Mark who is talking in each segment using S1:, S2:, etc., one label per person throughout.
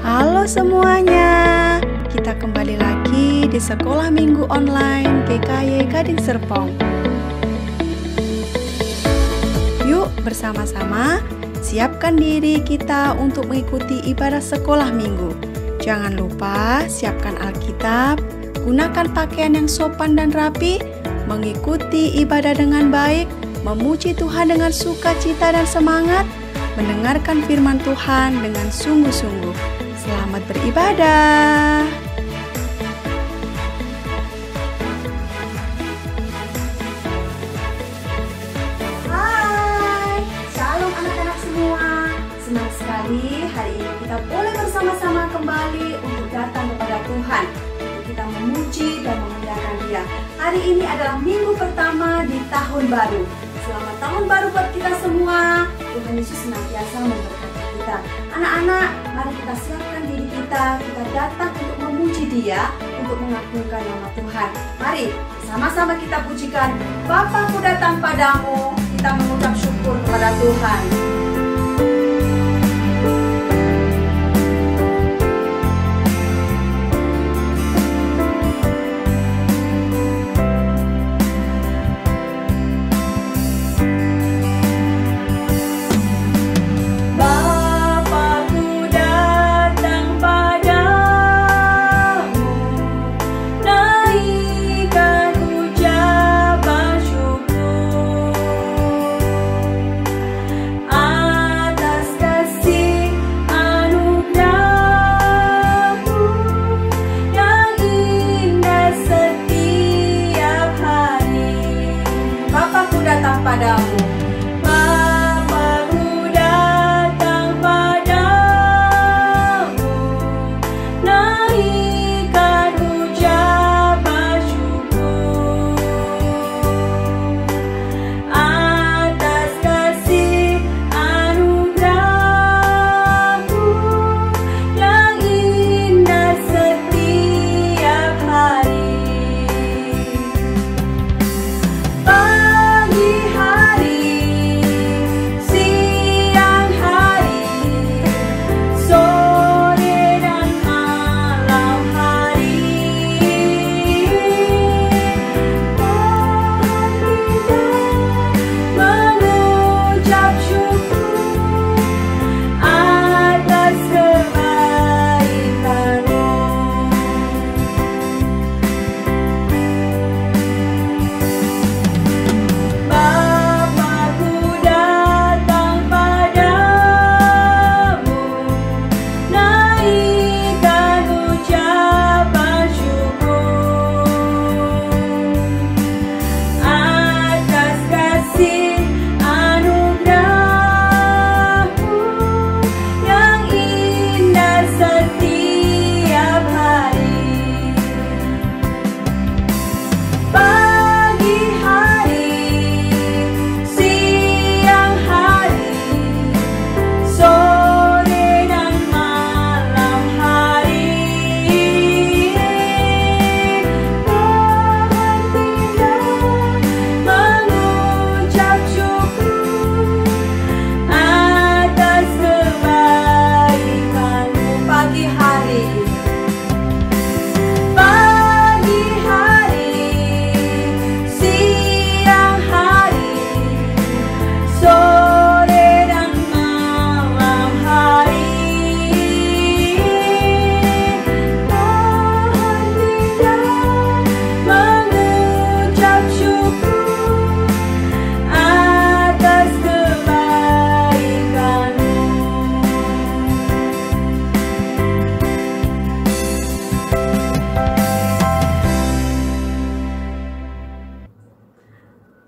S1: Halo semuanya, kita kembali lagi di Sekolah Minggu Online GKY Gading Serpong. Yuk bersama-sama siapkan diri kita untuk mengikuti ibadah sekolah minggu. Jangan lupa siapkan Alkitab, gunakan pakaian yang sopan dan rapi, mengikuti ibadah dengan baik, memuji Tuhan dengan sukacita dan semangat, mendengarkan firman Tuhan dengan sungguh-sungguh. Selamat beribadah. Hai, shalom anak-anak semua. Senang sekali hari ini kita boleh bersama-sama kembali untuk datang kepada Tuhan, untuk kita memuji dan memuliakan Dia. Hari ini adalah minggu pertama di tahun baru. Selamat tahun baru buat kita semua. Tuhan Yesus senantiasa memberkati kita. Anak-anak, mari kita siapkan diri kita datang untuk memuji Dia, untuk mengagungkan nama Tuhan. Mari sama-sama kita pujikan, Bapa, Ku datang padamu. Kita mengucap syukur kepada Tuhan.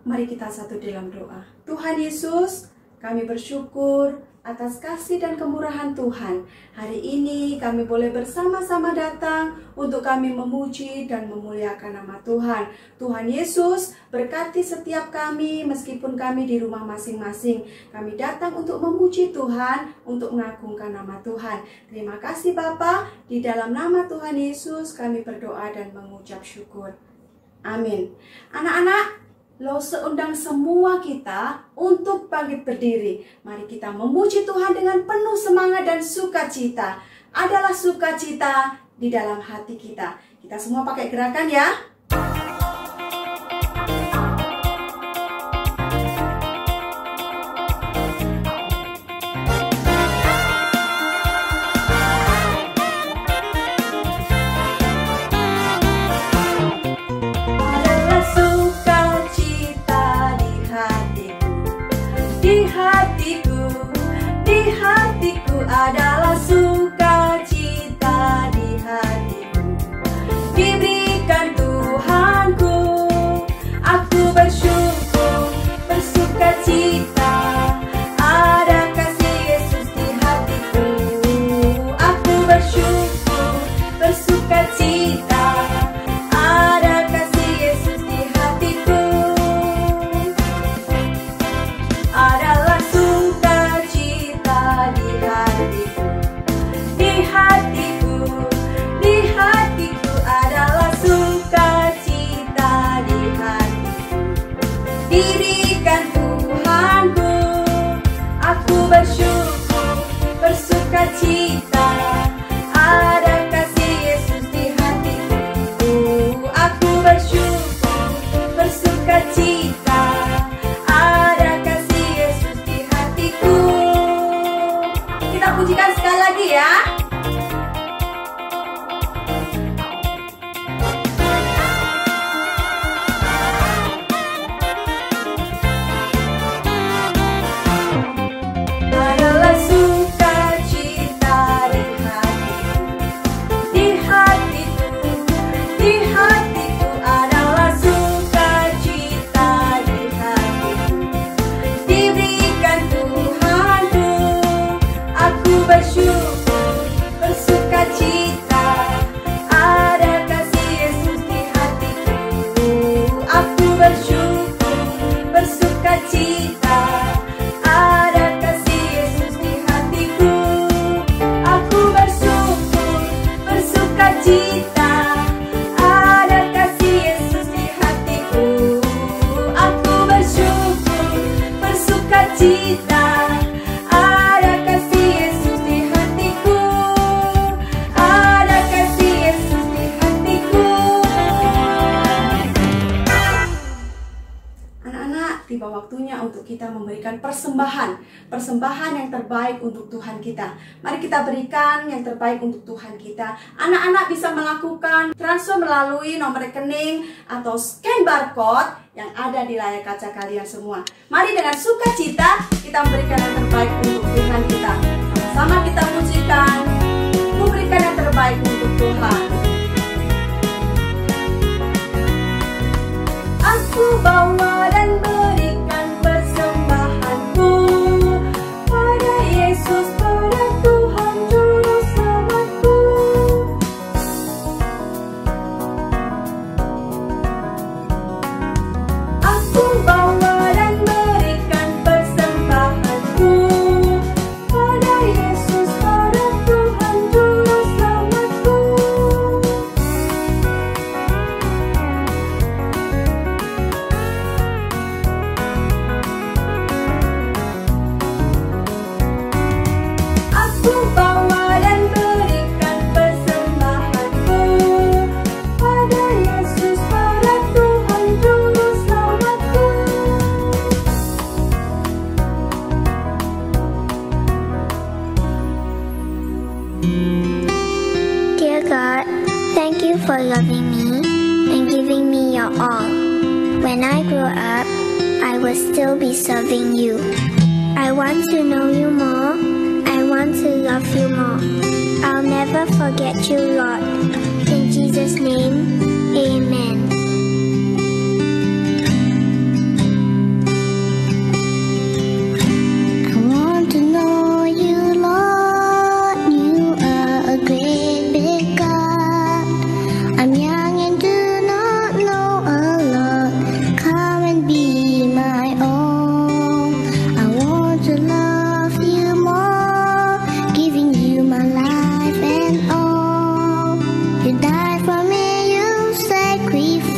S1: Mari kita satu dalam doa. Tuhan Yesus, kami bersyukur atas kasih dan kemurahan Tuhan. Hari ini kami boleh bersama-sama datang untuk kami memuji dan memuliakan nama Tuhan. Tuhan Yesus, berkati setiap kami meskipun kami di rumah masing-masing. Kami datang untuk memuji Tuhan, untuk mengagungkan nama Tuhan. Terima kasih Bapa, di dalam nama Tuhan Yesus kami berdoa dan mengucap syukur. Amin. Anak-anak, Lose undang semua kita untuk bangkit berdiri. Mari kita memuji Tuhan dengan penuh semangat dan sukacita. adalah sukacita di dalam hati kita. Kita semua pakai gerakan ya.
S2: Adalah sukacita di hatiku, diberikan Tuhanku. Aku bersyukur, bersukacita, ada kasih Yesus di hatiku. Aku bersyukur, bersukacita, ada kasih Yesus di hatiku. Adalah sukacita di hatiku, di hatiku adalah sukacita di hatiku, diberikan Tuhanku. Aku bersyukur, bersukacita, ada kasih Yesus di hatiku. Aku bersyukur, bersukacita, ada kasih Yesus di hatiku. Kita pujikan sekali lagi ya. Adalah sukacita di hatiku, di hatiku adalah sukacita di hatiku, diberikan Tuhanku. Aku bersyukur, bersukacita, ada kasih Yesus di hatiku. Aku bersyukur, bersukacita, ada kasih Yesus di hatiku. Aku bersyukur, bersukacita, ada kasih Yesus di hatiku. Aku bersyukur, bersukacita, ada kasih Yesus di hatiku. Ada kasih Yesus di hatiku.
S1: Anak-anak, tiba waktunya untuk kita memberikan persembahan yang terbaik untuk Tuhan kita. Mari kita berikan yang terbaik untuk Tuhan kita. Anak-anak bisa melakukan transfer melalui nomor rekening atau scan barcode yang ada di layar kaca kalian semua. Mari dengan sukacita kita memberikan yang terbaik untuk Tuhan kita. Sama-sama kita pujikan, memberikan yang terbaik untuk Tuhan.
S2: Aku bawa dan berikan persembahanku pada Yesus, pada Tuhan Juru Selamatku. Aku bawa dan berikan persembahanku pada Yesus, pada Tuhan Juru Selamatku. Aku bawa dan berikan persembahanku pada Yesus, pada Tuhan Juru Selamatku.
S3: Dear God, thank you for loving me and giving me your all. When I grow up, I will still be serving you. I want to know you more. I want to love you more. I'll never forget you, Lord. In Jesus' name, amen. I want to know you, Lord. You are a great big God. I'm young and do not know a lot. Come and be my own. I want to love you more, giving you my life and all. You died for me, you sacrificed.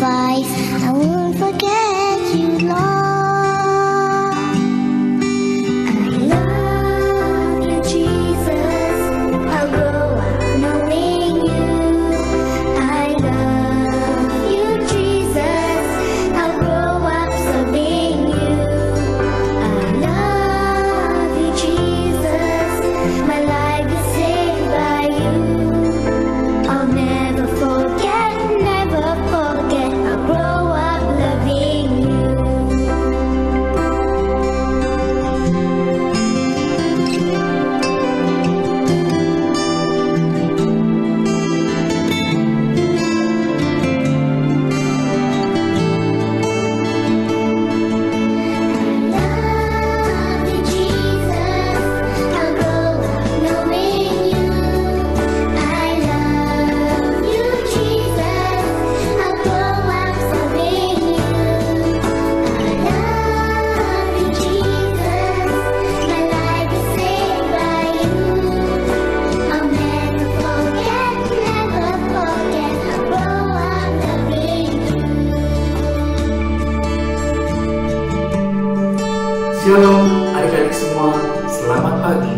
S4: Selamat pagi.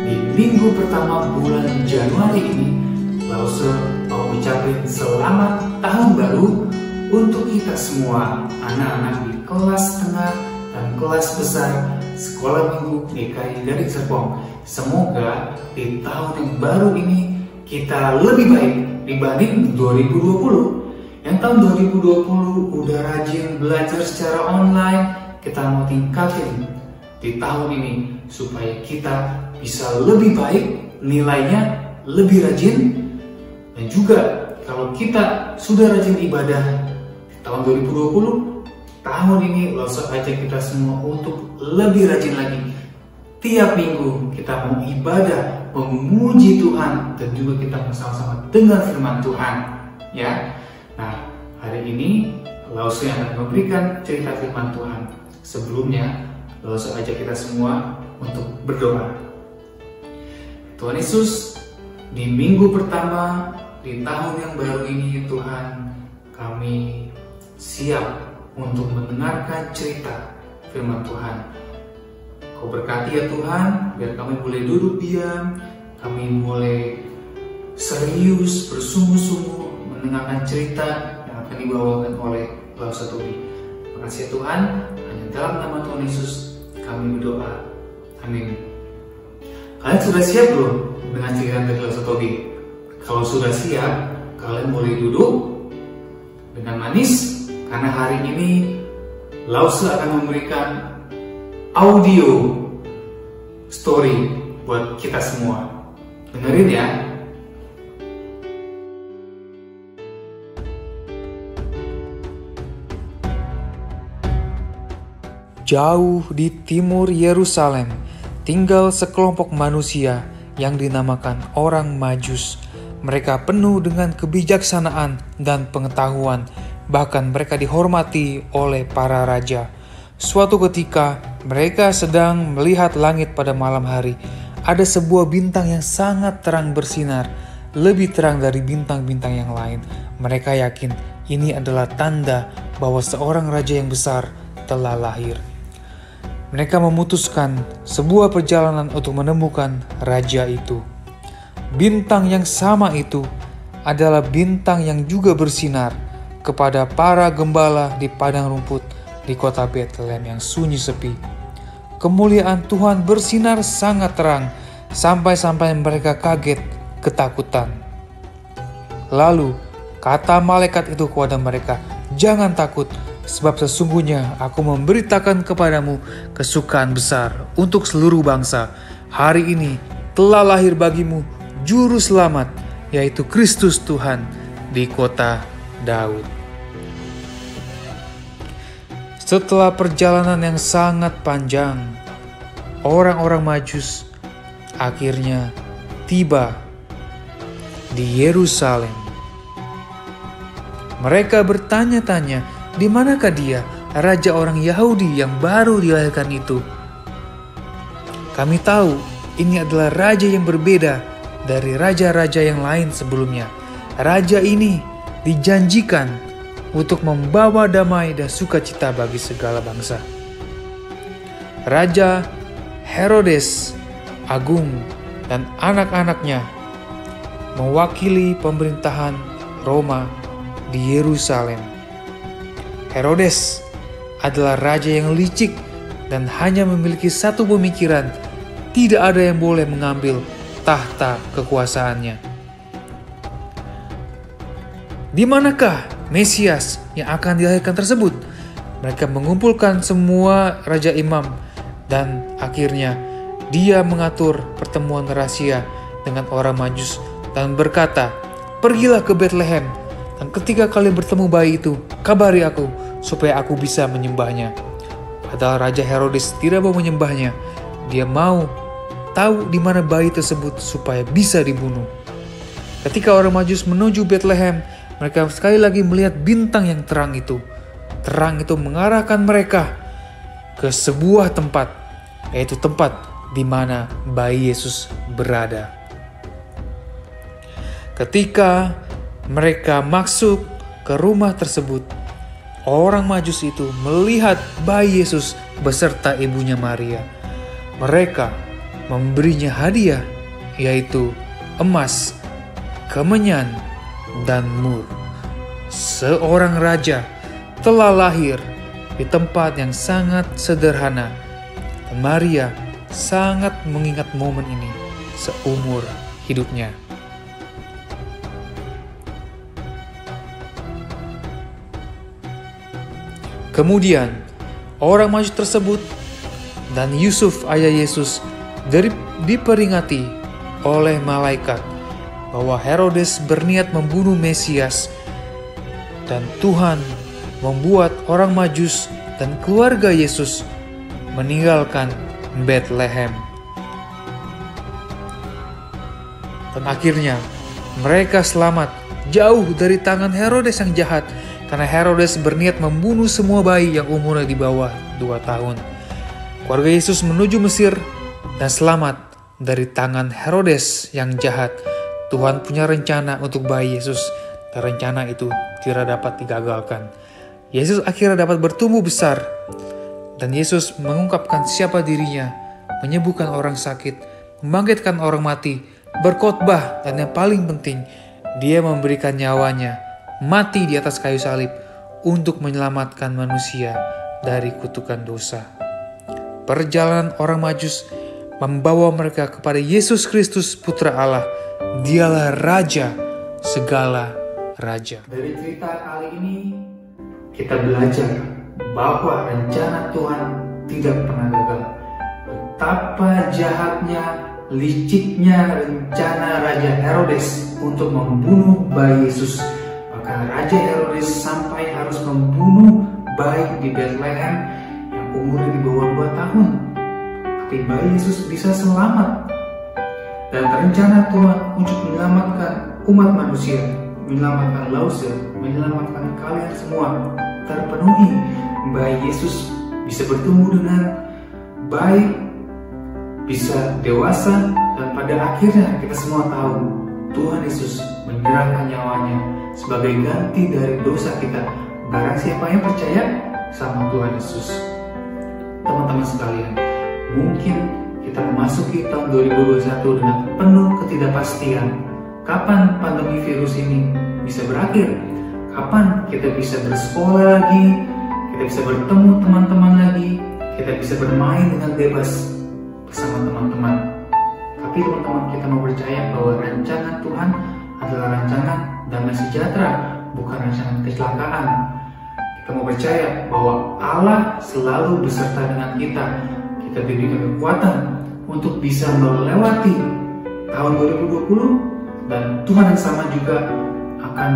S4: Di minggu pertama bulan Januari ini, Lause mau ucapin selamat tahun baru untuk kita semua, anak-anak di kelas tengah dan kelas besar Sekolah Minggu GKI dari Serpong. Semoga di tahun yang baru ini kita lebih baik dibanding 2020. Yang tahun 2020 udah rajin belajar secara online, kita mau tingkatin di tahun ini supaya kita bisa lebih baik, nilainya lebih rajin. Dan juga kalau kita sudah rajin ibadah di tahun 2020, tahun ini langsung ajak kita semua untuk lebih rajin lagi. Tiap minggu kita mau ibadah, memuji Tuhan, dan juga kita bersama-sama dengar firman Tuhan, ya. Nah, hari ini Lause akan memberikan cerita firman Tuhan. Sebelumnya, Lause ajak kita semua untuk berdoa. Tuhan Yesus, di minggu pertama di tahun yang baru ini, Tuhan, kami siap untuk mendengarkan cerita firman Tuhan. Kau berkati ya Tuhan, biar kami boleh duduk diam, kami boleh serius, bersungguh-sungguh mendengarkan cerita yang akan dibawakan oleh Lause Tobi. Terima kasih ya Tuhan, hanya dalam nama Tuhan Yesus kami berdoa. Amin. Kalian sudah siap belum dengan cerita dari Lause Tobi? Kalau sudah siap, kalian boleh duduk dengan manis, karena hari ini Lause akan memberikan audio story buat kita semua. Dengerin ya.
S5: Jauh di timur Yerusalem, tinggal sekelompok manusia yang dinamakan orang Majus. Mereka penuh dengan kebijaksanaan dan pengetahuan, bahkan mereka dihormati oleh para raja. Suatu ketika, mereka sedang melihat langit pada malam hari. Ada sebuah bintang yang sangat terang bersinar, lebih terang dari bintang-bintang yang lain. Mereka yakin ini adalah tanda bahwa seorang raja yang besar telah lahir. Mereka memutuskan sebuah perjalanan untuk menemukan raja itu. Bintang yang sama itu adalah bintang yang juga bersinar kepada para gembala di padang rumput di kota Bethlehem yang sunyi sepi. Kemuliaan Tuhan bersinar sangat terang sampai-sampai mereka kaget ketakutan. Lalu kata malaikat itu kepada mereka, "Jangan takut, sebab sesungguhnya aku memberitakan kepadamu kesukaan besar untuk seluruh bangsa. Hari ini telah lahir bagimu Juru Selamat, yaitu Kristus Tuhan di kota Daud." Setelah perjalanan yang sangat panjang, orang-orang Majus akhirnya tiba di Yerusalem. Mereka bertanya-tanya, di manakah dia, raja orang Yahudi yang baru dilahirkan itu? Kami tahu ini adalah raja yang berbeda dari raja-raja yang lain sebelumnya. Raja ini dijanjikan untuk membawa damai dan sukacita bagi segala bangsa. Raja Herodes Agung dan anak-anaknya mewakili pemerintahan Roma di Yerusalem. Herodes adalah raja yang licik dan hanya memiliki satu pemikiran, tidak ada yang boleh mengambil tahta kekuasaannya. Di manakah Mesias yang akan dilahirkan tersebut? Mereka mengumpulkan semua raja imam dan akhirnya dia mengatur pertemuan rahasia dengan orang Majus dan berkata, "Pergilah ke Bethlehem dan ketika kalian bertemu bayi itu, kabari aku supaya aku bisa menyembahnya." Padahal Raja Herodes tidak mau menyembahnya. Dia mau tahu di mana bayi tersebut supaya bisa dibunuh. Ketika orang Majus menuju Bethlehem, mereka sekali lagi melihat bintang yang terang itu. Terang itu mengarahkan mereka ke sebuah tempat, yaitu tempat di mana bayi Yesus berada. Ketika mereka masuk ke rumah tersebut, orang Majus itu melihat bayi Yesus beserta ibunya Maria. Mereka memberinya hadiah, yaitu emas, kemenyan, dan mur. Seorang raja telah lahir di tempat yang sangat sederhana, dan Maria sangat mengingat momen ini seumur hidupnya. Kemudian orang Majus tersebut dan Yusuf ayah Yesus diperingati oleh malaikat bahwa Herodes berniat membunuh Mesias, dan Tuhan membuat orang Majus dan keluarga Yesus meninggalkan Bethlehem. Dan akhirnya mereka selamat jauh dari tangan Herodes yang jahat, karena Herodes berniat membunuh semua bayi yang umurnya di bawah 2 tahun. Keluarga Yesus menuju Mesir dan selamat dari tangan Herodes yang jahat. Tuhan punya rencana untuk bayi Yesus, dan rencana itu tidak dapat digagalkan. Yesus akhirnya dapat bertumbuh besar, dan Yesus mengungkapkan siapa dirinya, menyembuhkan orang sakit, membangkitkan orang mati, berkhotbah, dan yang paling penting, dia memberikan nyawanya, mati di atas kayu salib untuk menyelamatkan manusia dari kutukan dosa. Perjalanan orang Majus membawa mereka kepada Yesus Kristus Putra Allah. Dialah Raja segala raja.
S4: Dari cerita kali ini kita belajar bahwa rencana Tuhan tidak pernah gagal. Betapa jahatnya, liciknya rencana Raja Herodes untuk membunuh bayi Yesus. Maka Raja Herodes sampai harus membunuh bayi di Bethlehem yang umurnya di bawah 2 tahun. Tapi bayi Yesus bisa selamat. Dan rencana Tuhan untuk menyelamatkan umat manusia, menyelamatkan Lause, menyelamatkan kalian semua terpenuhi. Bayi Yesus bisa bertumbuh dengan baik, bisa dewasa, dan pada akhirnya kita semua tahu Tuhan Yesus menyerahkan nyawanya sebagai ganti dari dosa kita. Barang siapa yang percaya sama Tuhan Yesus. Teman-teman sekalian, mungkin kita memasuki tahun 2021 dengan penuh ketidakpastian. Kapan pandemi virus ini bisa berakhir? Kapan kita bisa bersekolah lagi? Kita bisa bertemu teman-teman lagi? Kita bisa bermain dengan bebas bersama teman-teman. Tapi teman-teman, kita mau percaya bahwa rancangan Tuhan adalah rancangan damai sejahtera, bukan rancangan kecelakaan. Kita mau percaya bahwa Allah selalu beserta dengan kita. Kita diberikan kekuatan untuk bisa melewati tahun 2020, dan Tuhan yang sama juga akan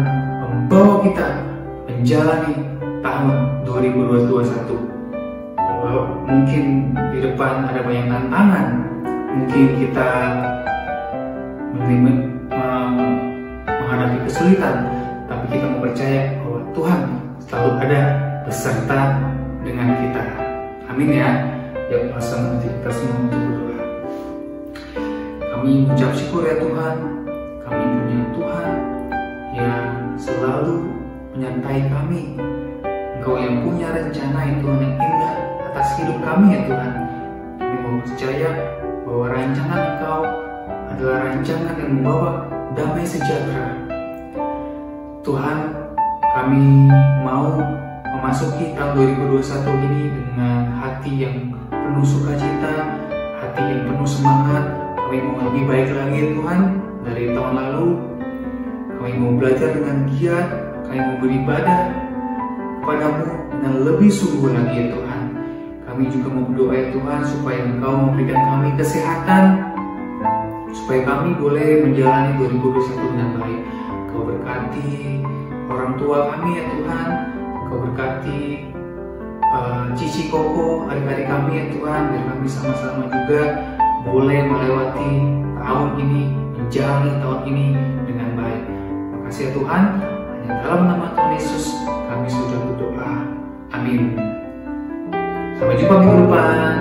S4: membawa kita menjalani tahun 2021. Mungkin di depan ada banyak tantangan, mungkin kita menghadapi kesulitan, tapi kita mau percaya bahwa Tuhan selalu ada beserta dengan kita. Amin ya. Yuk, langsung kita semua untuk berdoa. Kami mengucap syukur ya Tuhan, kami punya Tuhan yang selalu menyertai kami. Engkau yang punya rencana itu yang indah atas hidup kami ya Tuhan. Kami mau percaya bahwa rancangan Engkau adalah rancangan yang membawa damai sejahtera. Tuhan, kami mau memasuki tahun 2021 ini dengan hati yang penuh sukacita, hati yang penuh semangat. Kami mau lebih baik lagi ya Tuhan dari tahun lalu. Kami mau belajar dengan giat, kami mau beribadah kepadamu dengan lebih sungguh lagi ya Tuhan. Kami juga mau berdoa ya Tuhan supaya Engkau memberikan kami kesehatan, supaya kami boleh menjalani 2021 dengan baik. Engkau berkati orang tua kami ya Tuhan. Engkau berkati Cici Koko, adik-adik kami ya Tuhan, biar kami sama-sama juga boleh melewati tahun ini, menjalani tahun ini dengan baik. Makasih ya Tuhan, hanya dalam nama Tuhan Yesus kami sudah berdoa. Amin. Sampai jumpa minggu depan.